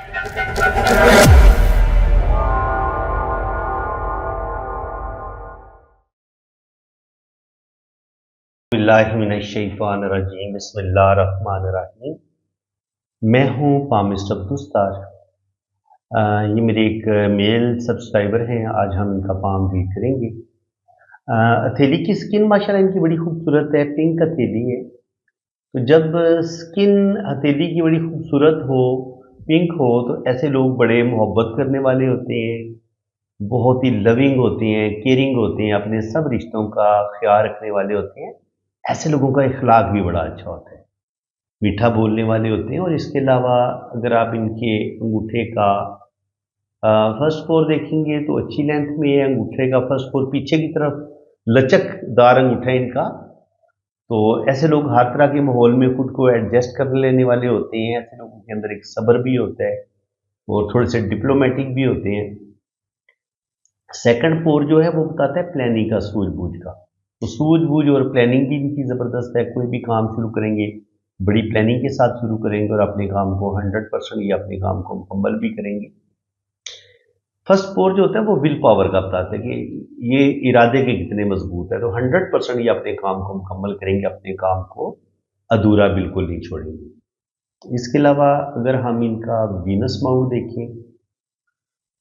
बिस्मिल्लाहिर्रहमानिर्रहीम, बिस्मिल्लाहिर्रहमानिर्रहीम। मैं हूँ पामिस्ट अब्दुस्तार। ये मेरे एक मेल सब्सक्राइबर हैं। आज हम इनका पाम रीड करेंगे। हथेली की स्किन माशाल्लाह इनकी बड़ी खूबसूरत है, पिंक हथेली है। तो जब स्किन हथेली की बड़ी खूबसूरत हो, पिंक हो, तो ऐसे लोग बड़े मोहब्बत करने वाले होते हैं, बहुत ही लविंग होते हैं, केयरिंग होते हैं, अपने सब रिश्तों का ख्याल रखने वाले होते हैं। ऐसे लोगों का इखलाक भी बड़ा अच्छा होता है, मीठा बोलने वाले होते हैं। और इसके अलावा अगर आप इनके अंगूठे का फर्स्ट फोर देखेंगे तो अच्छी लेंथ में है। अंगूठे का फर्स्ट फोर पीछे की तरफ लचकदार अंगूठा है इनका। तो ऐसे लोग हर तरह के माहौल में खुद को एडजस्ट कर लेने वाले होते हैं। ऐसे लोगों के अंदर एक सब्र भी होता है और थोड़े से डिप्लोमेटिक भी होते हैं। सेकंड फोर जो है वो बताता है प्लानिंग का, सूझबूझ का। तो सूझबूझ और प्लानिंग भी इनकी ज़बरदस्त है। कोई भी काम शुरू करेंगे बड़ी प्लानिंग के साथ शुरू करेंगे और अपने काम को 100% या अपने काम को मुकम्मल भी करेंगे। फर्स्ट फोर जो होता है वो विल पावर का बताता है कि ये इरादे के कितने मजबूत है। तो 100% ये अपने काम को मुकम्मल करेंगे, अपने काम को अधूरा बिल्कुल नहीं छोड़ेंगे। इसके अलावा अगर हम इनका वीनस माउंट देखें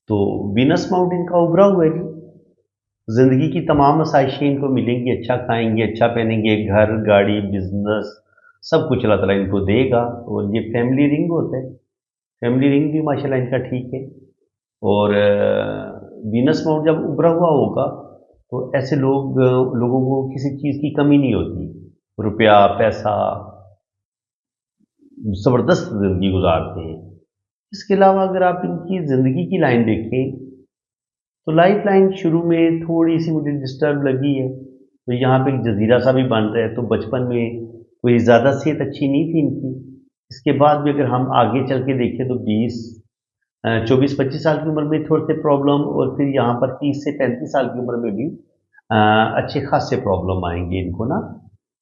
तो वीनस माउंट इनका उभरा हुआ है जी। ज़िंदगी की तमाम आसाइशें इनको मिलेंगी, अच्छा खाएंगे, अच्छा पहनेंगे, घर, गाड़ी, बिजनेस सब कुछ अल्लाह ताला इनको देगा। और ये फैमिली रिंग होता है, फैमिली रिंग भी माशाल्लाह इनका ठीक है। और वीनस माउंट जब उभरा हुआ होगा तो ऐसे लोगों को किसी चीज़ की कमी नहीं होती। रुपया, पैसा, ज़बरदस्त ज़िंदगी गुजारते हैं। इसके अलावा अगर आप इनकी ज़िंदगी की लाइन देखें तो लाइफ लाइन शुरू में थोड़ी सी मुझे डिस्टर्ब लगी है। तो यहाँ पे एक जजीरा सा भी बन रहा है। तो बचपन में कोई ज़्यादा सेहत अच्छी नहीं थी इनकी। इसके बाद भी अगर हम आगे चल के देखें तो 24-25 साल की उम्र में थोड़े से प्रॉब्लम, और फिर यहाँ पर 30 से 35 साल की उम्र में भी अच्छे खासे प्रॉब्लम आएंगे इनको ना।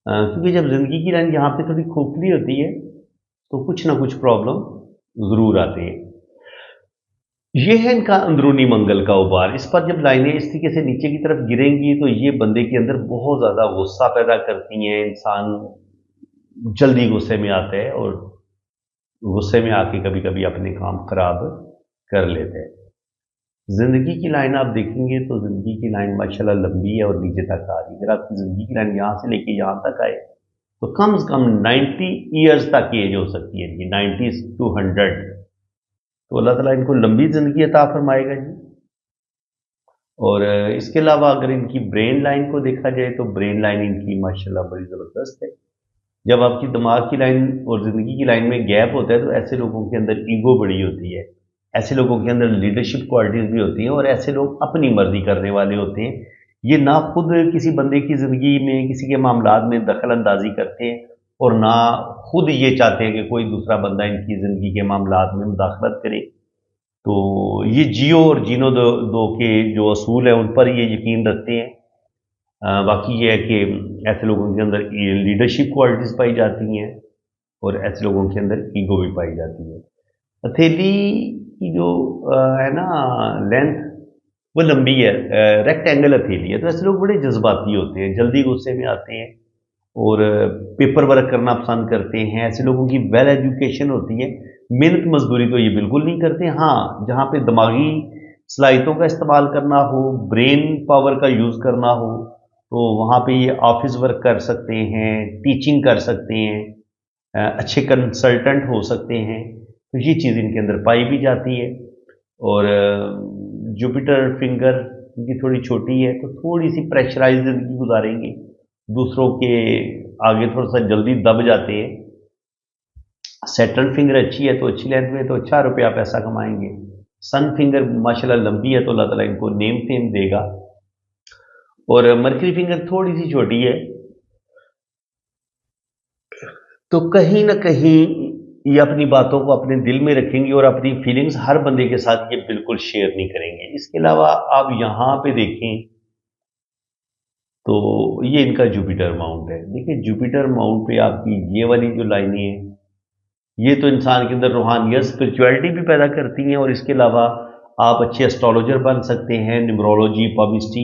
क्योंकि जब ज़िंदगी की लाइन यहाँ पे थोड़ी खोखली होती है तो कुछ ना कुछ प्रॉब्लम ज़रूर आते हैं। ये है इनका अंदरूनी मंगल का उबार। इस पर जब लाइनें इस तरीके से नीचे की तरफ गिरेंगी तो ये बंदे के अंदर बहुत ज़्यादा गुस्सा पैदा करती हैं। इंसान जल्दी गुस्से में आता है और गुस्से में आके कभी कभी अपने काम खराब कर लेते हैं। ज़िंदगी की लाइन आप देखेंगे तो ज़िंदगी की लाइन माशाल्लाह लंबी है और नीचे तक आ रही है। अगर आपकी ज़िंदगी की लाइन यहाँ से लेके यहाँ तक आए तो कम से कम 90 ईयर्स तक एज हो सकती है इनकी, 90 to 100। तो अल्लाह ताला इनको लंबी ज़िंदगी अता फरमाएगा जी। और इसके अलावा अगर इनकी ब्रेन लाइन को देखा जाए तो ब्रेन लाइन इनकी माशाल्लाह बड़ी ज़बरदस्त है। जब आपकी दिमाग की लाइन और ज़िंदगी की लाइन में गैप होता है तो ऐसे लोगों के अंदर ईगो बड़ी होती है, ऐसे लोगों के अंदर लीडरशिप क्वालिटीज़ भी होती हैं और ऐसे लोग अपनी मर्जी करने वाले होते हैं। ये ना खुद किसी बंदे की ज़िंदगी में किसी के मामलात में दखल अंदाजी करते हैं और ना खुद ये चाहते हैं कि कोई दूसरा बंदा इनकी ज़िंदगी के मामलात में मुदाखलत करे। तो ये जियो और जीनो दो, दो के जो असूल हैं उन पर ये यकीन रखते हैं। बाकी ये है कि ऐसे लोगों के अंदर ये लीडरशिप क्वालिटीज़ पाई जाती हैं और ऐसे लोगों के अंदर ईगो भी पाई जाती है। हथेली की जो है ना लेंथ वो लंबी है, रेक्टेंगल हथेली है। तो ऐसे लोग बड़े जज्बाती होते हैं, जल्दी गुस्से में आते हैं और पेपर वर्क करना पसंद करते हैं। ऐसे लोगों की वेल एजुकेशन होती है, मेहनत मजदूरी तो ये बिल्कुल नहीं करते। हाँ, जहाँ पे दिमागी सलाहियतों का इस्तेमाल करना हो, ब्रेन पावर का यूज़ करना हो, तो वहाँ पे ये ऑफिस वर्क कर सकते हैं, टीचिंग कर सकते हैं, अच्छे कंसल्टेंट हो सकते हैं। तो ये चीज़ इनके अंदर पाई भी जाती है। और जुपिटर फिंगर इनकी थोड़ी छोटी है तो थोड़ी सी प्रेशराइज जिंदगी गुजारेंगे, दूसरों के आगे थोड़ा सा जल्दी दब जाते हैं। सैटर्न फिंगर अच्छी है तो अच्छी लेंथ में तो अच्छा रुपया पैसा कमाएंगे। सन फिंगर माशाल्लाह लंबी है तो अल्लाह ताला इनको नेम फेम देगा। और मर्करी फिंगर थोड़ी सी छोटी है तो कहीं ना कहीं ये अपनी बातों को अपने दिल में रखेंगे और अपनी फीलिंग्स हर बंदे के साथ ये बिल्कुल शेयर नहीं करेंगे। इसके अलावा आप यहाँ पे देखें तो ये इनका जुपिटर माउंट है। देखिए जुपिटर माउंट पे आपकी ये वाली जो लाइनें हैं ये तो इंसान के अंदर रूहानियत स्पिरिचुअलिटी भी पैदा करती हैं, और इसके अलावा आप अच्छे एस्ट्रोलॉजर बन सकते हैं, न्यूमरोलॉजी, पॉमिस्ट्री,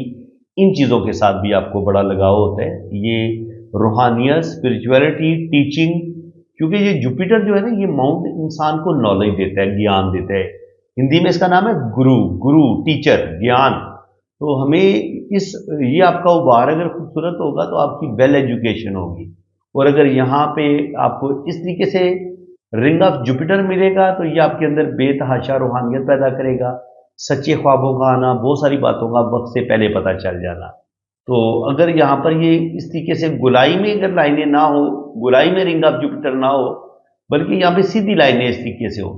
इन चीज़ों के साथ भी आपको बड़ा लगाव होता है। ये रूहानियत, स्पिरिचुअलिटी, टीचिंग, क्योंकि ये जुपिटर जो है ना, ये माउंट इंसान को नॉलेज देता है, ज्ञान देता है। हिंदी में इसका नाम है गुरु, गुरु टीचर, ज्ञान। तो हमें ये आपका उभार अगर खूबसूरत होगा तो आपकी वेल एजुकेशन होगी, और अगर यहाँ पे आपको इस तरीके से रिंग ऑफ जुपिटर मिलेगा तो ये आपके अंदर बेतहाशा रूहानियत पैदा करेगा, सच्चे ख्वाबों का आना, बहुत सारी बातों का वक्त से पहले पता चल जाना। तो अगर यहाँ पर ये इस तरीके से गुलाई में अगर लाइनें ना हो, गुलाई में रिंग ऑफ जुपिटर ना हो, बल्कि यहाँ पे सीधी लाइनें इस तरीके से हो,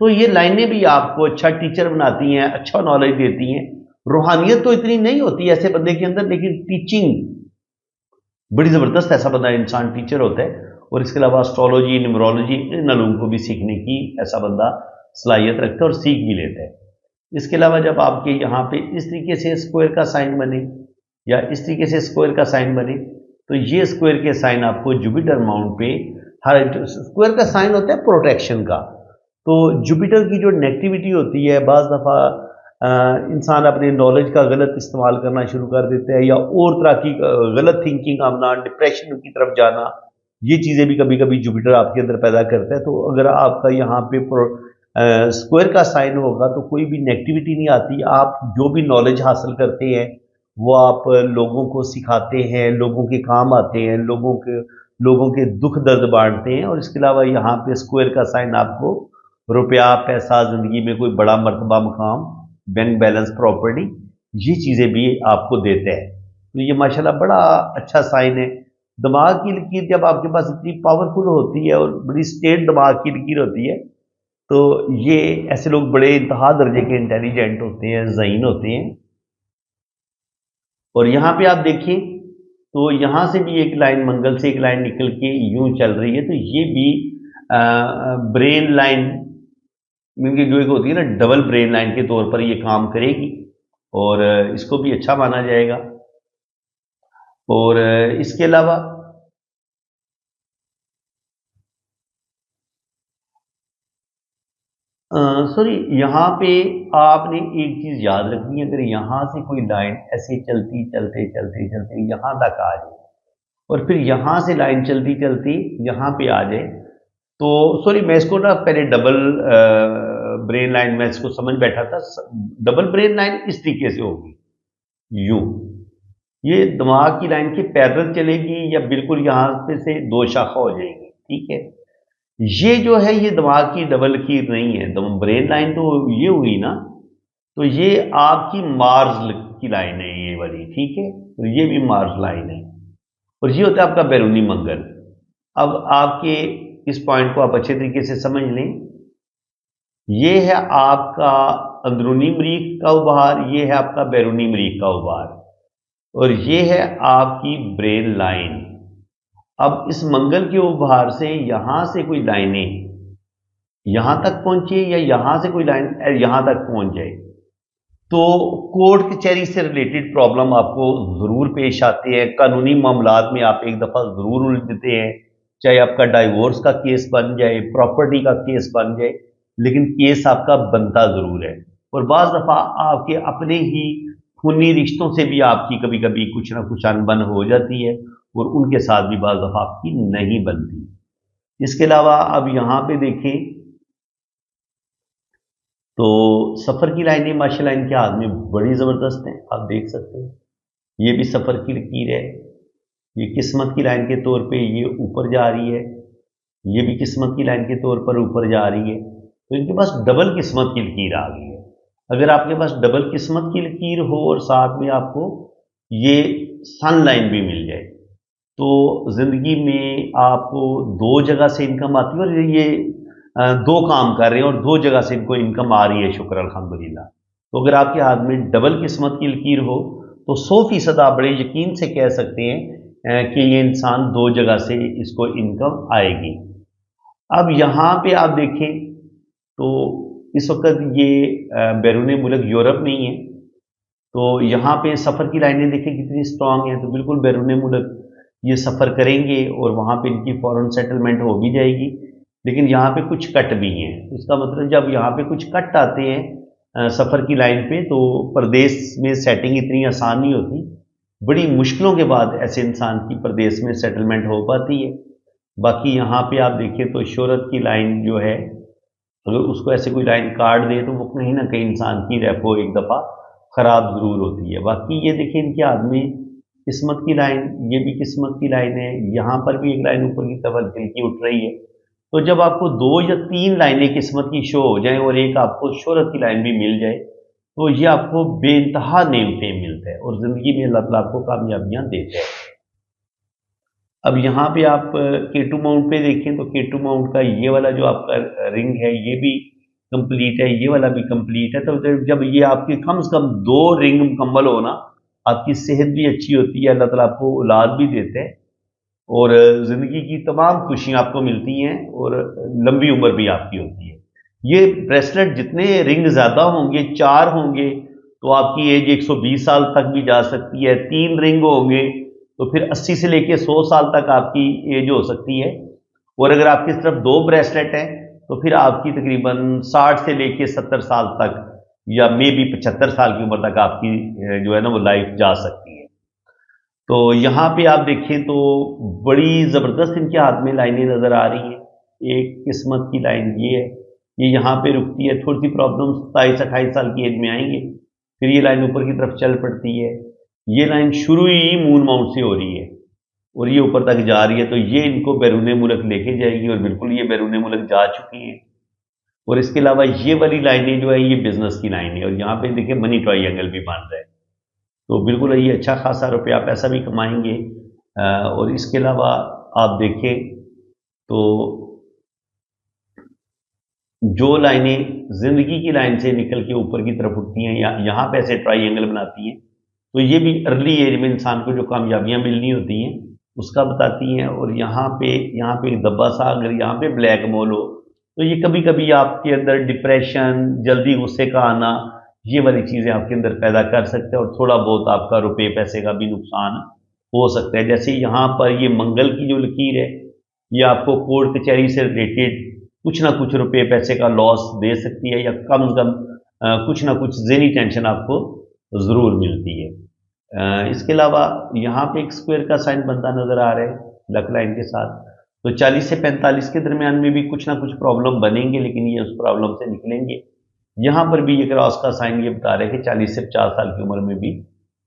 तो ये लाइनें भी आपको अच्छा टीचर बनाती हैं, अच्छा नॉलेज देती हैं। रूहानियत तो इतनी नहीं होती ऐसे बंदे के अंदर, लेकिन टीचिंग बड़ी ज़बरदस्त, ऐसा बंदा इंसान टीचर होता है। और इसके अलावा एस्ट्रोलॉजी, न्यूमरोलॉजी, इन अलूम को भी सीखने की ऐसा बंदा सलाहियत रखता है और सीख भी लेता है। इसके अलावा जब आपके यहाँ पे इस तरीके से स्क्वायर का साइन बने या इस तरीके से स्क्वायर का साइन बने, तो ये स्क्वायर के साइन आपको जुपिटर माउंट पे, हर स्क्वायर का साइन होता है प्रोटेक्शन का। तो जुपिटर की जो नेगेटिविटी होती है, बाज़ दफ़ा इंसान अपने नॉलेज का गलत इस्तेमाल करना शुरू कर देता है, या और तरह की गलत थिंकिंग आना, डिप्रेशन की तरफ जाना, ये चीज़ें भी कभी कभी जुपिटर आपके अंदर पैदा करता है। तो अगर आपका यहाँ पे स्क्वायर का साइन होगा तो कोई भी नेगेटिविटी नहीं आती। आप जो भी नॉलेज हासिल करते हैं वो आप लोगों को सिखाते हैं, लोगों के काम आते हैं, लोगों के दुख दर्द बांटते हैं। और इसके अलावा यहाँ पे स्क्वायर का साइन आपको रुपया, पैसा, ज़िंदगी में कोई बड़ा मर्तबा, मुकाम, बैंक बैलेंस, प्रॉपर्टी, ये चीज़ें भी आपको देते हैं। तो ये माशाल्लाह बड़ा अच्छा साइन है। दिमाग की लकीर जब आपके पास इतनी पावरफुल होती है और बड़ी स्टेट दिमाग की लकीर होती है, तो ये ऐसे लोग बड़े इंतहा दर्जे के इंटेलिजेंट होते हैं, ज़हीन होते हैं। और यहाँ पे आप देखिए तो यहाँ से भी एक लाइन, मंगल से एक लाइन निकल के यूं चल रही है, तो ये भी ब्रेन लाइन, क्योंकि जो एक होती है ना डबल ब्रेन लाइन के तौर पर ये काम करेगी, और इसको भी अच्छा माना जाएगा। और इसके अलावा सॉरी, यहाँ पे आपने एक चीज़ याद रखनी है, अगर यहाँ से कोई लाइन ऐसे चलती चलते चलते चलते यहाँ तक आ जाए, और फिर यहाँ से लाइन चलती चलती यहाँ पे आ जाए, तो सॉरी मैं इसको ना पहले डबल ब्रेन लाइन में इसको समझ बैठा था। डबल ब्रेन लाइन इस तरीके से होगी, यूं, ये दिमाग की लाइन के पैरेलल चलेगी या बिल्कुल यहाँ पे से दो शाखा हो जाएगी, ठीक है। ये जो है ये दिमाग की डबल की नहीं है, ब्रेन लाइन तो ये हुई ना, तो ये आपकी मार्स की लाइन है ये वाली, ठीक है। तो ये भी मार्स लाइन है, और ये होता है आपका बैरूनी मंगल। अब आपके इस पॉइंट को आप अच्छे तरीके से समझ लें, ये है आपका अंदरूनी मरीख का उभार, ये है आपका बैरूनी मरीख का उभार, और ये है आपकी ब्रेन लाइन। अब इस मंगल के उभार से यहां से कोई लाइनें यहां तक पहुंचे या यहां से कोई लाइन यहां तक पहुंच जाए, तो कोर्ट कचहरी से रिलेटेड प्रॉब्लम आपको जरूर पेश आते हैं। कानूनी मामलात में आप एक दफा जरूर उलझते हैं, चाहे आपका डाइवोर्स का केस बन जाए, प्रॉपर्टी का केस बन जाए, लेकिन केस आपका बनता जरूर है। और बाज़ दफा आपके अपने ही खूनी रिश्तों से भी आपकी कभी कभी कुछ ना कुछ अनबन हो जाती है, और उनके साथ भी बाज़ दफा आपकी नहीं बनती। इसके अलावा अब यहाँ पे देखें तो सफ़र की लाइनें माशाल्लाह इनके हाथ में बड़ी ज़बरदस्त हैं, आप देख सकते हैं। ये भी सफ़र की लकीर है, ये किस्मत की लाइन के तौर पे ये ऊपर जा रही है, ये भी किस्मत की लाइन के तौर पर ऊपर जा रही है। तो इनके पास डबल किस्मत की लकीर आ गई है। अगर आपके पास डबल किस्मत की लकीर हो और साथ में आपको ये सन लाइन भी मिल जाए, तो ज़िंदगी में आपको दो जगह से इनकम आती है, और ये दो काम कर रहे हैं और दो जगह से इनको इनकम आ रही है, शुक्र अल्हम्दुलिल्लाह। तो अगर आपके हाथ में डबल किस्मत की लकीर हो तो 100% आप बड़े यकीन से कह सकते हैं कि ये इंसान दो जगह से इसको इनकम आएगी। अब यहाँ पे आप देखें तो इस वक्त ये बैरून मुल्क यूरोप नहीं है, तो यहाँ पे सफ़र की लाइनें देखें कितनी स्ट्रांग हैं। तो बिल्कुल बैरून मुल्क ये सफ़र करेंगे और वहाँ पे इनकी फ़ौरन सेटलमेंट हो भी जाएगी। लेकिन यहाँ पे कुछ कट भी हैं। इसका मतलब जब यहाँ पे कुछ कट आते हैं सफ़र की लाइन पे, तो प्रदेश में सेटिंग इतनी आसान नहीं होती। बड़ी मुश्किलों के बाद ऐसे इंसान की प्रदेश में सेटलमेंट हो पाती है। बाकी यहाँ पे आप देखें तो शोहरत की लाइन जो है, अगर उसको ऐसे कोई लाइन काट दे तो वो कहीं ना कहीं इंसान की रेपो एक दफ़ा ख़राब ज़रूर होती है। बाकी ये देखिए इनके आदमी किस्मत की लाइन, ये भी किस्मत की लाइन है। यहाँ पर भी एक लाइन ऊपर की तरफ हल्की हल्की उठ रही है। तो जब आपको 2 या 3 लाइनें किस्मत की शो हो जाएँ और एक आपको शोहरत की लाइन भी मिल जाए, तो ये आपको बेइंतहा नेम फेम मिलता है और ज़िंदगी में अल्लाह ताला आपको कामयाबियाँ देता है। अब यहाँ पे आप K2 माउंट पे देखें तो K2 माउंट का ये वाला जो आपका रिंग है, ये भी कंप्लीट है, ये वाला भी कंप्लीट है। तो जब ये आपके कम से कम 2 रिंग मुकम्मल हो ना, आपकी सेहत भी अच्छी होती है, अल्लाह ताला आपको औलाद भी देते हैं और ज़िंदगी की तमाम खुशियाँ आपको मिलती हैं और लंबी उम्र भी आपकी होती है। ये ब्रेसलेट जितने रिंग ज़्यादा होंगे, 4 होंगे, तो आपकी एज 120 साल तक भी जा सकती है। 3 रिंग होंगे तो फिर 80 से लेके 100 साल तक आपकी एज हो सकती है। और अगर आपकी सिर्फ 2 ब्रेसलेट हैं तो फिर आपकी तकरीबन 60 से लेके 70 साल तक या मे बी 75 साल की उम्र तक आपकी जो है ना वो लाइफ जा सकती है। तो यहाँ पे आप देखें तो बड़ी ज़बरदस्त इनके हाथ में लाइनें नज़र आ रही हैं। एक किस्मत की लाइन ये है, ये यहाँ पे रुकती है, थोड़ी सी प्रॉब्लम 27-28 साल की एज में आएंगे, फिर ये लाइन ऊपर की तरफ चल पड़ती है। ये लाइन शुरू ही मून माउंट से हो रही है और ये ऊपर तक जा रही है, तो ये इनको बैरून मुल्क लेके जाएगी और बिल्कुल ये बैरून मुल्क जा चुकी हैं। और इसके अलावा ये वाली लाइनें जो है ये बिजनेस की लाइन है और यहाँ पे देखिए मनी ट्रायंगल भी बन रहा है, तो बिल्कुल ये अच्छा खासा रुपया पैसा भी कमाएंगे। और इसके अलावा आप देखें तो जो लाइनें ज़िंदगी की लाइन से निकल के ऊपर की तरफ उठती हैं या यहाँ पे ऐसे ट्रायंगल बनाती हैं, तो ये भी अर्ली एज में इंसान को जो कामयाबियाँ मिलनी होती हैं उसका बताती हैं। और यहाँ पे एक दब्बा सा अगर यहाँ पे ब्लैक मोल हो तो ये कभी कभी आपके अंदर डिप्रेशन, जल्दी गुस्से का आना, ये वाली चीज़ें आपके अंदर पैदा कर सकते हैं और थोड़ा बहुत आपका रुपये पैसे का भी नुकसान हो सकता है। जैसे यहाँ पर ये मंगल की जो लकीर है, ये आपको कोर्ट कचहरी से रिलेटेड कुछ ना कुछ रुपये पैसे का लॉस दे सकती है या कम से कम कुछ ना कुछ ज़हनी टेंशन आपको ज़रूर मिलती है। इसके अलावा यहाँ पे एक स्क्वायर का साइन बनता नज़र आ रहा है लक लाइन के साथ, तो 40 से 45 के दरमियान में भी कुछ ना कुछ प्रॉब्लम बनेंगे, लेकिन ये उस प्रॉब्लम से निकलेंगे। यहाँ पर भी ये क्रॉस का साइन ये बता रहे हैं कि 40 से 50 साल की उम्र में भी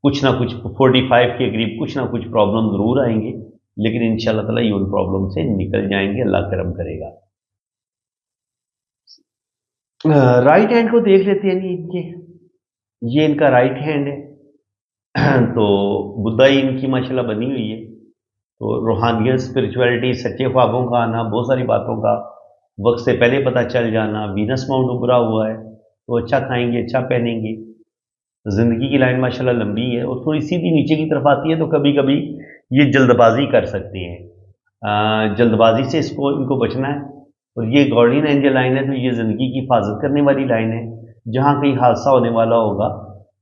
कुछ ना कुछ 45 के करीब कुछ ना कुछ प्रॉब्लम ज़रूर आएंगे, लेकिन इंशाल्लाह ताला ये उन प्रॉब्लम से निकल जाएंगे, अल्लाह करम करेगा। राइट हैंड को देख लेते हैं जी इनके, ये इनका राइट हैंड है। तो बुद्धाई इनकी माशाल्लाह बनी हुई है, तो रूहानियत, स्पिरिचुअलिटी, सच्चे ख्वाबों का आना, बहुत सारी बातों का वक्त से पहले पता चल जाना। वीनस माउंट उभरा हुआ है, तो अच्छा खाएंगे, अच्छा पहनेंगे। ज़िंदगी की लाइन माशाल्लाह लंबी है और थोड़ी सीधी नीचे की तरफ आती है, तो कभी कभी ये जल्दबाजी कर सकते हैं। जल्दबाजी से इनको बचना है। और ये गार्डियन एंजल लाइन है, तो ये ज़िंदगी की हिफाजत करने वाली लाइन है। जहाँ कहीं हादसा होने वाला होगा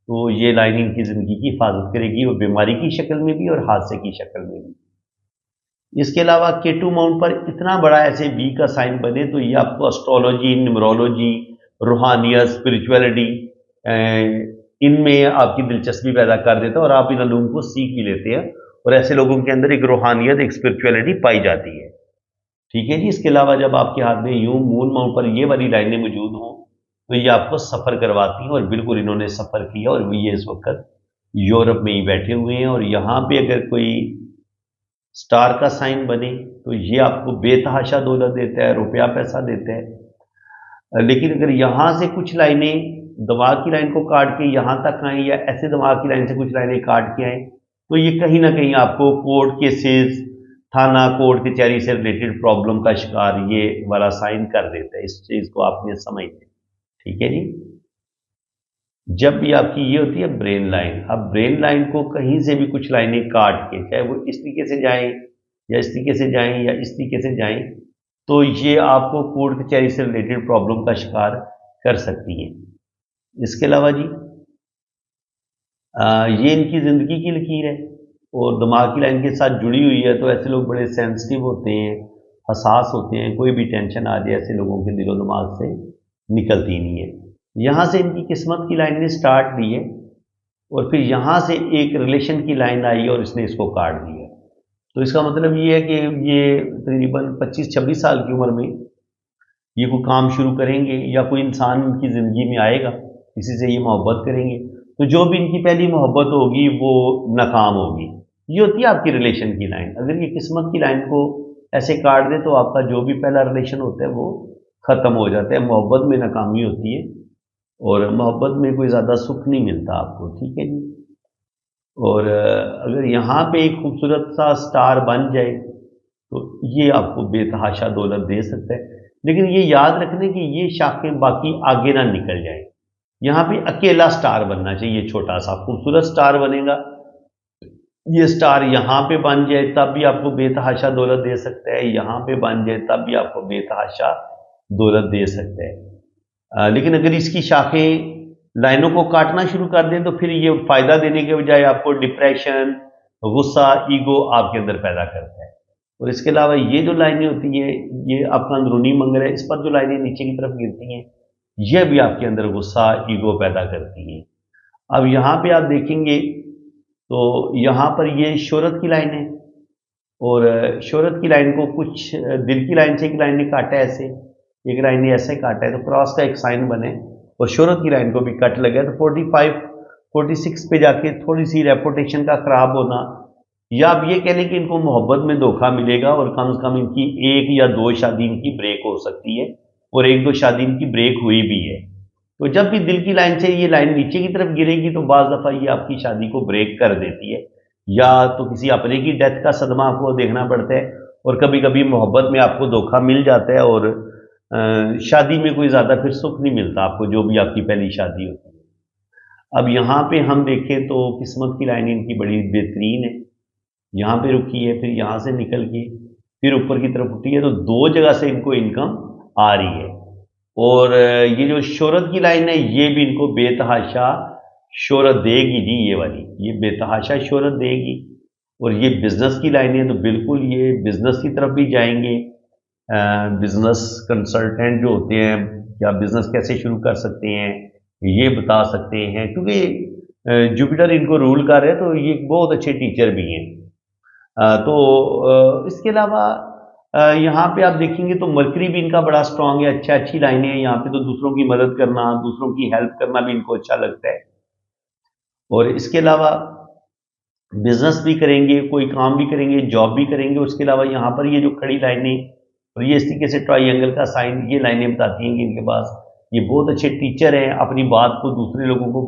तो ये लाइन इनकी ज़िंदगी की हिफाजत करेगी, और बीमारी की शक्ल में भी और हादसे की शक्ल में भी। इसके अलावा K2 माउंट पर इतना बड़ा ऐसे बी का साइन बने तो ये आपको एस्ट्रोलॉजी, न्यूमरोलॉजी, रूहानियत, स्पिरिचुअलिटी इनमें आपकी दिलचस्पी पैदा कर देता है और आप इन उलूम को सीख भी लेते हैं और ऐसे लोगों के अंदर एक रूहानियत, एक स्पिरिचुअलिटी पाई जाती है। ठीक है जी। इसके अलावा जब आपके हाथ में यूं मून माउंट पर ये वाली लाइनें मौजूद हों तो ये आपको सफ़र करवाती हैं, और बिल्कुल इन्होंने सफ़र किया और ये इस वक्त यूरोप में ही बैठे हुए हैं। और यहाँ पे अगर कोई स्टार का साइन बने तो ये आपको बेतहाशा दौलत देता है, रुपया पैसा देता है। लेकिन अगर यहाँ से कुछ लाइनें दिमाग की लाइन को काट के यहाँ तक आए या ऐसे दिमाग की लाइन से कुछ लाइनें काट के आए, तो ये कहीं ना कहीं आपको कोर्ट केसेस, थाना कोर्ट कचहरी से रिलेटेड प्रॉब्लम का शिकार ये वाला साइन कर देता है। इस चीज़ को आपने समझ लिया। ठीक है जी। जब भी आपकी ये होती है ब्रेन लाइन, अब ब्रेन लाइन को कहीं से भी कुछ लाइनें काट के, चाहे वो इस तरीके से जाएं या इस तरीके से जाएं या इस तरीके से जाएं, तो ये आपको कोर्ट कचहरी से रिलेटेड प्रॉब्लम का शिकार कर सकती है। इसके अलावा जी ये इनकी ज़िंदगी की लकीर है और दिमाग की लाइन के साथ जुड़ी हुई है, तो ऐसे लोग बड़े सेंसिटिव होते हैं حساس ہوتے ہیں، کوئی بھی ٹینشن آ جائے ایسے لوگوں کے دل و دماغ سے نکلتی نہیں ہے۔ یہاں سے ان کی قسمت کی لائن نے سٹارٹ لی ہے اور پھر یہاں سے ایک ریلیشن کی لائن آئی اور اس نے اس کو کاٹ دیا۔ تو اس کا مطلب یہ ہے کہ یہ تقریباً 25-26 سال کی عمر میں یہ کوئی کام شروع کریں گے یا کوئی انسان ان کی زندگی میں آئے گا، کسی سے یہ محبت کریں گے، تو جو بھی ان کی پہلی محبت ہوگی وہ ناکام ہوگی۔ یہ ہوتی ہے آپ کی ریلیشن کی لائن۔ اگر یہ قسمت کی لائن کو ایسے کاٹ دے تو آپ کا جو بھی پہلا ریلیشن ہوتا ہے وہ ختم ہو جاتا ہے، محبت میں ناکامی ہوتی ہے اور محبت میں کوئی زیادہ سکھ نہیں ملتا آپ کو، ٹھیک ہے جی۔ اور اگر یہاں پہ ایک خوبصورت سا سٹار بن جائے تو یہ آپ کو بے تحاشا دولت دے سکتا ہے، لیکن یہ یاد رکھنے کہ یہ شاخیں باقی آگے نہ نکل جائیں۔ یہاں پہ اکیلا سٹار بننا چاہیے، چھوٹا سا خوبصورت سٹار بنے گا، یہ سٹار یہاں پہ بن جائے تب بھی آپ کو بے تحاشا دولت دے سکتا ہے، یہاں پہ بن جائے تب بھی آپ کو بے تحاشا دولت دے سکتا ہے۔ لیکن اگر اس کی شاخیں لائنوں کو کاٹنا شروع کر دیں تو پھر یہ فائدہ دینے کے بجائے آپ کو ڈپریشن، غصہ، ایگو آپ کے اندر پیدا کرتا ہے۔ اور اس کے علاوہ یہ جو لائنیں ہوتی ہیں، یہ آپ کا اندرونی منگر ہے، اس پر جو لائنیں نیچے کی طرف گرتی ہیں یہ بھی آپ کے اندر غصہ، ایگو پیدا کرتی ہیں۔ اب یہاں پہ آپ دیکھیں گے تو یہاں پر یہ شہرت کی لائن ہے اور شہرت کی لائن کو کچھ دل کی لائن سے ایک لائن نے کاٹا ہے، ایسے ایک لائن نے ایسے کاٹا ہے تو کراس کا ایک سائن بنے اور شہرت کی لائن کو بھی کٹ لگا ہے، تو 45-46 پہ جا کے تھوڑی سی ریپوٹیشن کا خراب ہونا، یا آپ یہ کہہ لیں کہ ان کو محبت میں دھوکہ ملے گا اور کم از کم ان کی 1 یا 2 شادی ان کی بریک ہو سکتی ہے اور 1-2 شادی ان کی بریک ہوئی بھی ہے۔ تو جب بھی دل کی لائن سے یہ لائن نیچے کی طرف گرے گی تو بعض دفعہ یہ آپ کی شادی کو بریک کر دیتی ہے، یا تو کسی اپنے کی ڈیتھ کا صدمہ آپ کو دیکھنا پڑتا ہے، اور کبھی کبھی محبت میں آپ کو دھوکہ مل جاتا ہے اور شادی میں کوئی زیادہ پھر سکھ نہیں ملتا آپ کو، جو بھی آپ کی پہلی شادی ہوتی ہے۔ اب یہاں پہ ہم دیکھیں تو قسمت کی لائن ان کی بڑی بہترین ہے، یہاں پہ رکی ہے، پھر یہاں سے نکل کے پھر اوپر کی طرف اٹھی ہے، تو 2 جگہ سے ان کو انکم آ رہی ہے۔ اور یہ جو شہرت کی لائن ہے یہ بھی ان کو بے تحاشا شہرت دے گی جی، یہ والی یہ بے تحاشا شہرت دے گی۔ اور یہ بزنس کی لائن ہے تو بالکل یہ بزنس کی طرف بھی جائیں گے، بزنس کنسلٹنٹ جو ہوتے ہیں یا بزنس کیسے شروع کر سکتے ہیں یہ بتا سکتے ہیں، کیونکہ جوپیٹر ان کو رول کر رہے ہیں تو یہ بہت اچھے ٹیچر بھی ہیں۔ تو اس کے علاوہ یہاں پہ آپ دیکھیں گے تو مرکری بھی ان کا بڑا سٹرانگ ہے، اچھی لائنیں ہیں یہاں پہ، تو دوسروں کی مدد کرنا، دوسروں کی ہیلپ کرنا بھی ان کو اچھا لگتا ہے۔ اور اس کے علاوہ بزنس بھی کریں گے، کوئی کام بھی کریں گے، جاب بھی کریں گے۔ اس کے علاوہ یہاں پر یہ جو کھڑی لائنیں اور یہ اس طریقے سے ٹرائی اینگل کا سائن، یہ لائنیں بتاتی ہیں کہ ان کے پاس یہ بہت اچھے ٹیچر ہیں، اپنی بات کو دوسرے لوگوں کو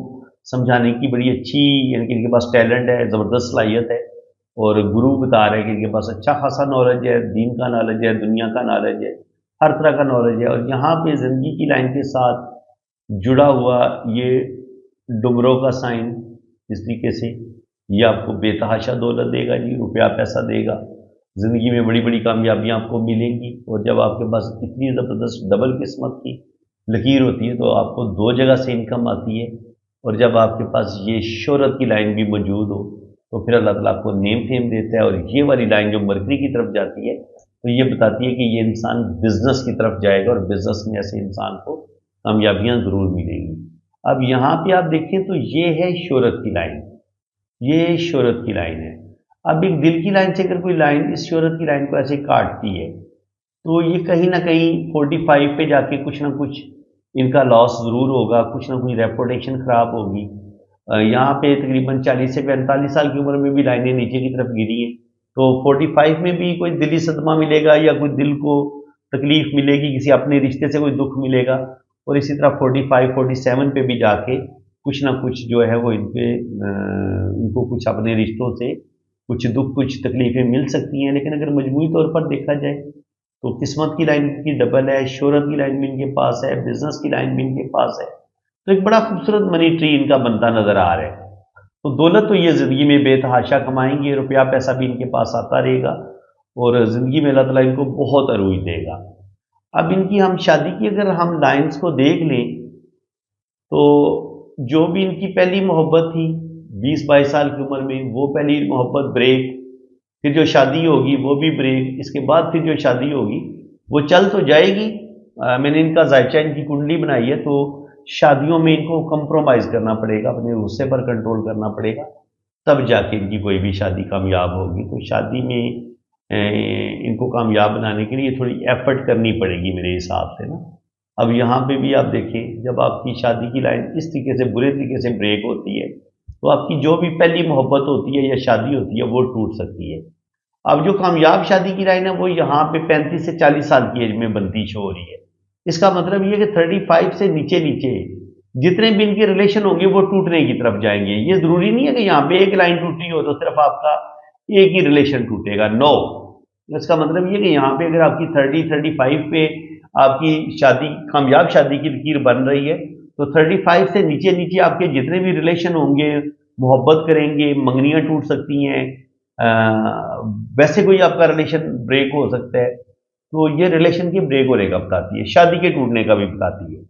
سمجھانے کی بڑی اچھی، یعنی کہ ان کے پاس ٹیلنٹ ہے، زبردست صلاحیت ہے، اور گرو بتا رہے ہیں کہ ان کے پاس اچھا خاصا نالج ہے، دین کا نالج ہے، دنیا کا نالج ہے، ہر طرح کا نالج ہے۔ اور یہاں پہ زندگی کی لائن کے ساتھ جڑا ہوا یہ ڈمروں کا سائن، اس طریقے سے یہ آپ کو بے تحاشا دولت دے گا جی، روپیہ پیسہ دے گا، زندگی میں بڑی بڑی کامیابیاں آپ کو ملیں گی۔ اور جب آپ کے پاس اتنی زبردست ڈبل قسمت کی لکیر ہوتی ہے تو آپ کو 2 جگہ سے انکم آتی ہے، اور جب آپ کے پاس یہ شہرت کی لائن بھی موجود ہو تو پھر اللہ تعالیٰ آپ کو نیم فیم دیتا ہے۔ اور یہ والی لائن جو مرکری کی طرف جاتی ہے تو یہ بتاتی ہے کہ یہ انسان بزنس کی طرف جائے گا اور بزنس میں ایسے انسان کو کامیابیاں ضرور ملیں گی۔ اب یہاں پہ آپ دیکھیں تو یہ ہے شہرت کی لائن، یہ شہرت کی لائن ہے۔ اب ایک دل کی لائن سے اگر کوئی لائن اس شہرت کی لائن کو ایسے کاٹتی ہے تو یہ کہیں نہ کہیں 45 پہ جا کے کچھ نہ کچھ ان کا لاس ضرور ہوگا، کچھ نہ کچھ ریپوٹیشن خراب ہوگی۔ یہاں پہ تقریباً 40 سے 45 سال کی عمر میں بھی لائنیں نیچے کی طرف گری ہیں، تو 45 میں بھی کوئی دلی صدمہ ملے گا یا کوئی دل کو تکلیف ملے گی، کسی اپنے رشتے سے کوئی دکھ ملے گا، اور اسی طرح 45-47 پہ بھی جا کے کچھ نہ کچھ جو ہے وہ ان کو کچھ اپنے رشتوں سے کچھ دکھ، کچھ تکلیفیں مل سکتی ہیں۔ لیکن اگر مجموعی طور پر دیکھا جائے تو قسمت کی لائن کی ڈبل ہے، شہرت کی لائن بھی ان کے پاس ہے، بزنس کی لائن بھی ان کے پاس ہے، تو ایک بڑا خوبصورت منی ٹری ان کا بنتا نظر آ رہا ہے۔ تو دولت تو یہ زندگی میں بے تحاشا کمائیں گے، روپیہ پیسہ بھی ان کے پاس آتا رہے گا، اور زندگی میں اللہ تعالیٰ ان کو بہت عروج دے گا۔ اب ان کی ہم شادی کی اگر ہم لائنز کو دیکھ لیں تو جو بھی ان کی پہلی محبت تھی 20-22 سال کی عمر میں، وہ پہلی محبت بریک، फिर जो शादी होगी वो भी ब्रेक, इसके बाद फिर जो शादी होगी वो चल तो जाएगी। मैंने इनका जायचा, इनकी कुंडली बनाई है, तो शादियों में इनको कंप्रोमाइज करना पड़ेगा, अपने गुस्से पर कंट्रोल करना पड़ेगा, तब जाके इनकी कोई भी शादी कामयाब होगी। तो शादी में इनको कामयाब बनाने के लिए थोड़ी एफर्ट करनी पड़ेगी मेरे हिसाब से ना। अब यहाँ पे भी आप देखें, जब आपकी शादी की लाइन इस तरीके से बुरे तरीके से ब्रेक होती है, तो आपकी जो भी पहली मोहब्बत होती है या शादी होती है वो टूट सकती है। अब जो कामयाब शादी की लाइन है वो यहाँ पे 35 से 40 साल की एज में बनती शो हो रही है। इसका मतलब ये कि 35 से नीचे नीचे जितने भी इनके रिलेशन होंगे वो टूटने की तरफ जाएंगे। ये जरूरी नहीं है कि यहाँ पे एक लाइन टूटी हो तो सिर्फ आपका एक ही रिलेशन टूटेगा, नो। इसका मतलब ये कि यहाँ पे अगर आपकी 35 पे आपकी शादी, कामयाब शादी की लकीर बन रही है, तो 35 से नीचे नीचे आपके जितने भी रिलेशन होंगे, मोहब्बत करेंगे, मंगनियां टूट सकती हैं, वैसे कोई आपका रिलेशन ब्रेक हो सकता है। तो ये रिलेशन के ब्रेक होने का बताती है, शादी के टूटने का भी बताती है।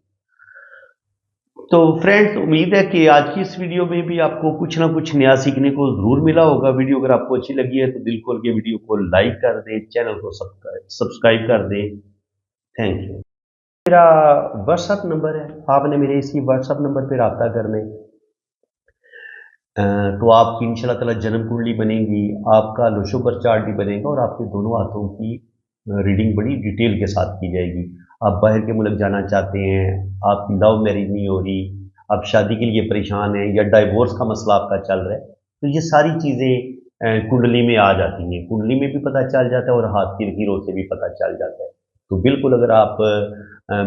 तो फ्रेंड्स, उम्मीद है कि आज की इस वीडियो में भी आपको कुछ ना कुछ नया सीखने को ज़रूर मिला होगा। वीडियो अगर आपको अच्छी लगी है तो दिल खोल के वीडियो को लाइक कर दें, चैनल को सब्सक्राइब कर दें। Thank you. मेरा व्हाट्सअप नंबर है, आपने मेरे इसी व्हाट्सअप नंबर पर रब्ता करना है। तो आपकी इंशाल्लाह ताला जन्म कुंडली बनेगी, आपका लोशोबर चार्ट भी बनेगा और आपके दोनों हाथों की रीडिंग बड़ी डिटेल के साथ की जाएगी। आप बाहर के मुल्क जाना चाहते हैं, आपकी लव मैरिज नहीं हो रही, आप शादी के लिए परेशान हैं, या डाइवोर्स का मसला आपका चल रहा है, तो ये सारी चीज़ें कुंडली में आ जाती हैं। कुंडली में भी पता चल जाता है और हाथ की लकीरों से भी पता चल जाता है। तो बिल्कुल, अगर आप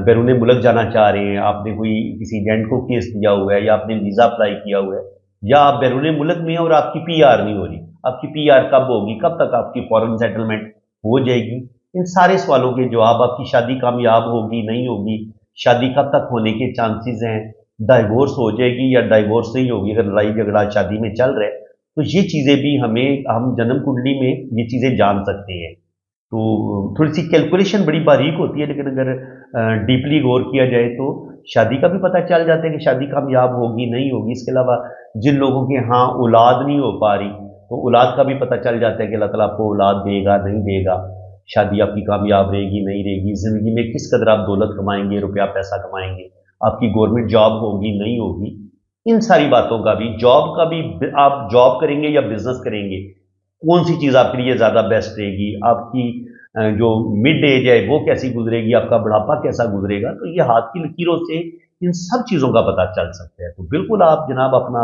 बैरून मुल्क जाना चाह रहे हैं, आपने कोई किसी एजेंट को केस दिया हुआ है, या आपने वीज़ा अप्लाई किया हुआ है, या आप बैरून मुल्क में हैं और आपकी पीआर नहीं हो रही, आपकी पीआर कब होगी, कब तक आपकी फॉरेन सेटलमेंट हो जाएगी, इन सारे सवालों के जवाब, आपकी शादी कामयाब होगी नहीं होगी, शादी कब तक होने के चांसेस हैं, डाइवोर्स हो जाएगी या डाइवोर्स नहीं होगी, अगर लड़ाई झगड़ा शादी में चल रहा है, तो ये चीज़ें भी हम जन्म कुंडली में ये चीज़ें जान सकते हैं। तो थोड़ी सी कैलकुलेशन बड़ी बारीक होती है, लेकिन अगर डीपली गौर किया जाए तो शादी का भी पता चल जाता है कि शादी कामयाब होगी नहीं होगी। इसके अलावा जिन लोगों के यहाँ औलाद नहीं हो पा रही, तो औलाद का भी पता चल जाता है कि अल्लाह ताला आपको औलाद देगा नहीं देगा, शादी आपकी कामयाब रहेगी नहीं रहेगी, ज़िंदगी में किस कदर आप दौलत कमाएंगे, रुपया पैसा कमाएंगे, आपकी गवर्नमेंट जॉब होगी नहीं होगी, इन सारी बातों का भी, जॉब का भी, आप जॉब करेंगे या बिजनेस करेंगे, कौन सी चीज़ आपके लिए ज़्यादा बेस्ट रहेगी, आपकी जो मिड एज है वो कैसी गुजरेगी, आपका बुढ़ापा कैसा गुजरेगा, तो ये हाथ की लकीरों से इन सब चीज़ों का पता चल सकता है। तो बिल्कुल आप जनाब अपना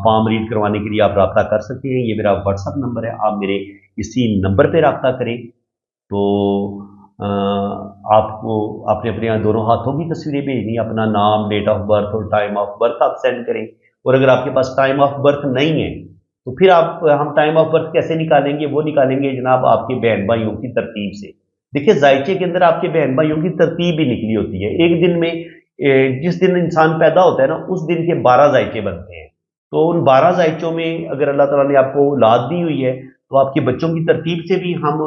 पाम रीड करवाने के लिए आप रब्ता कर सकते हैं। ये मेरा व्हाट्सअप नंबर है, आप मेरे इसी नंबर पे रब्ता करें। तो आपको आपने अपने यहाँ दोनों हाथों की तस्वीरें भेजनी, अपना नाम, डेट ऑफ बर्थ और टाइम ऑफ बर्थ आप सेंड करें। और अगर आपके पास टाइम ऑफ बर्थ नहीं है तो फिर हम टाइम ऑफ बर्थ कैसे निकालेंगे, वो निकालेंगे जनाब आपके बहन भाइयों की तरतीब से। देखिए, जायचे के अंदर आपके बहन भाइयों की तरतीब भी निकली होती है। एक दिन में जिस दिन इंसान पैदा होता है ना, उस दिन के 12 जायचे बनते हैं। तो उन 12 जायचों में अगर अल्लाह ताला ने आपको औलाद दी हुई है, तो आपके बच्चों की तरतीब से भी हम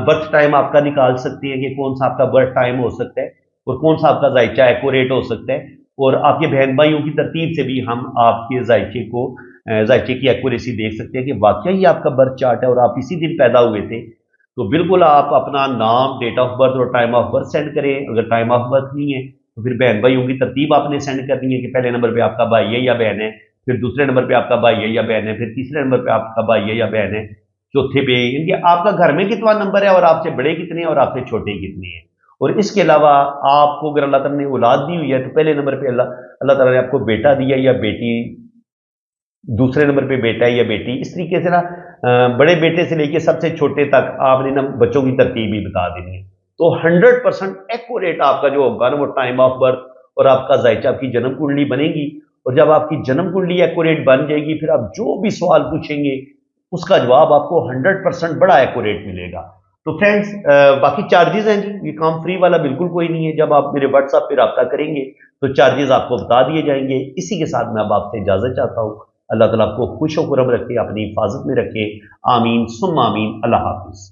बर्थ टाइम आपका निकाल सकते हैं कि कौन सा आपका बर्थ टाइम हो सकता है और कौन सा आपका जायचा एक्यूरेट हो सकता है। और आपके बहन भाइयों की तरतीब से भी हम आपके जायचे की एक्यूरेसी देख सकते हैं कि वाकई ही आपका बर्थ चार्ट है और आप इसी दिन पैदा हुए थे। तो बिल्कुल आप अपना नाम, डेट ऑफ बर्थ और टाइम ऑफ बर्थ सेंड करें। अगर टाइम ऑफ बर्थ नहीं है तो फिर बहन भाइयों की तरतीब आपने सेंड करनी है कि पहले नंबर पे आपका भाई है या बहन है, फिर दूसरे नंबर पे आपका भाई है या बहन है, फिर तीसरे नंबर पे आपका भाई है या बहन है, चौथे पे इनके आपका घर में कितना नंबर है और आपसे बड़े कितने हैं और आपसे छोटे कितने हैं। और इसके अलावा आपको अगर अल्लाह ताला ने औलाद दी हुई है तो पहले नंबर पे अल्लाह ताला ने आपको बेटा दिया या बेटी, दूसरे नंबर पे बेटा है या बेटी। इस तरीके से ना बड़े बेटे से लेके सबसे छोटे तक आपने ना बच्चों की तरतीब भी बता देनी है। तो 100% एक्यूरेट आपका जो होगा ना वो टाइम ऑफ बर्थ और आपका जायचा, आपकी जन्म कुंडली बनेगी। और जब आपकी जन्म कुंडली एक्यूरेट बन जाएगी, फिर आप जो भी सवाल पूछेंगे उसका जवाब आपको 100% बड़ा एक्यूरेट मिलेगा। तो फ्रेंड्स, बाकी चार्जेस हैं जी, ये काम फ्री वाला बिल्कुल कोई नहीं है। जब आप मेरे व्हाट्सएप पे रब्ता करेंगे तो चार्जेस आपको बता दिए जाएंगे। इसी के साथ मैं अब आपसे इजाजत चाहता हूँ। अल्लाह ताला आपको खुश व खुरम रखे, अपनी हिफाजत में रखे। आमीन सुम्मा आमीन। अल्लाह हाफिज।